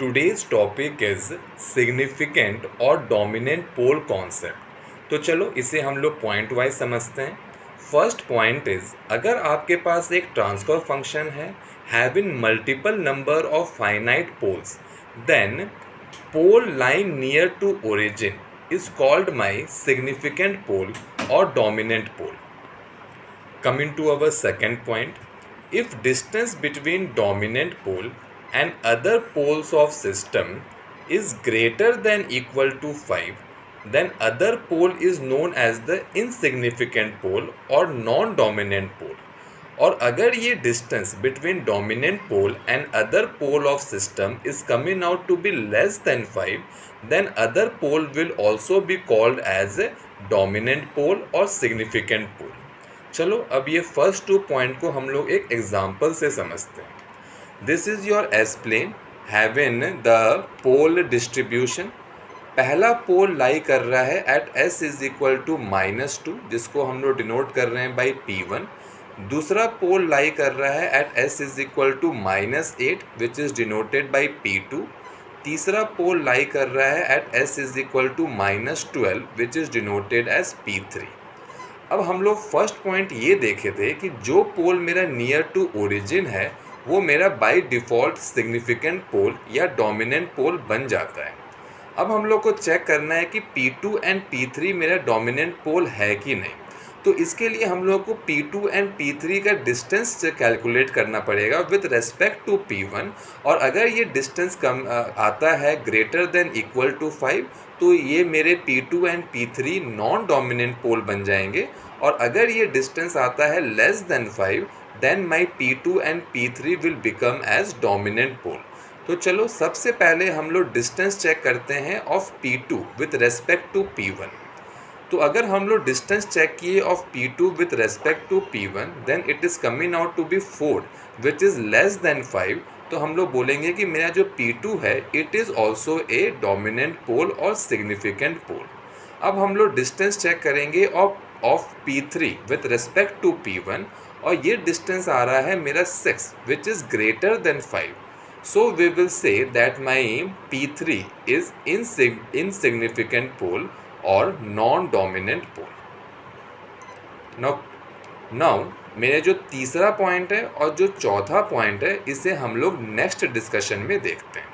Today's topic is significant और dominant पोल concept. तो चलो इसे हम लोग पॉइंट वाइज समझते हैं। फर्स्ट पॉइंट इज, अगर आपके पास एक ट्रांसफर फंक्शन है having multiple number of finite poles, then pole line near to origin is called my significant pole और dominant pole. Coming to our second point, if distance between dominant pole and other poles of system is greater than equal to 5, then other pole is known as the insignificant pole or non-dominant pole. और अगर ये distance between dominant pole and other pole of system is coming out to be less than 5, then other pole will also be called as a dominant pole or significant pole. चलो अब ये first two point को हम लोग एक example से समझते हैं. This is your S plane having the pole distribution. पहला पोल लाई कर रहा है at S is equal to -2, जिसको हम लोग डिनोट कर रहे हैं बाई P1. दूसरा पोल लाई कर रहा है at S is equal to -8 which is denoted by P2. तीसरा पोल लाई कर रहा है at S is equal to -12 which is denoted as P3. अब हम लोग फर्स्ट पॉइंट ये देखे थे कि जो पोल मेरा नियर टू ओरिजिन है वो मेरा बाय डिफ़ॉल्ट सिग्निफिकेंट पोल या डोमिनेंट पोल बन जाता है. अब हम लोग को चेक करना है कि P2 एंड P3 मेरा डोमिनेंट पोल है कि नहीं. तो इसके लिए हम लोग को P2 एंड P3 का डिस्टेंस कैलकुलेट करना पड़ेगा विद रेस्पेक्ट टू P1. और अगर ये डिस्टेंस कम आता है ग्रेटर देन इक्वल टू 5, तो ये मेरे P2 and P3 non dominant पोल बन जाएंगे. और अगर ये डिस्टेंस आता है less than 5, then my P2 and P3 will become as dominant pole. तो चलो सबसे पहले हम लोग डिस्टेंस चेक करते हैं of P2 with respect to P1. तो अगर हम लोग डिस्टेंस चेक किए of P2 with respect to P1, then it is coming out to be 4 which is less than 5. तो हम लोग बोलेंगे कि मेरा जो P2 है it is also a dominant pole और सिग्निफिकेंट पोल. अब हम लोग डिस्टेंस चेक करेंगे of P3 with respect to P1, और ये डिस्टेंस आ रहा है मेरा 6 which is greater than 5. So we will say that my P3 is insignificant pole और नॉन डोमिनेंट पोल. नाउ मेरे जो तीसरा पॉइंट है और जो चौथा पॉइंट है इसे हम लोग नेक्स्ट डिस्कशन में देखते हैं.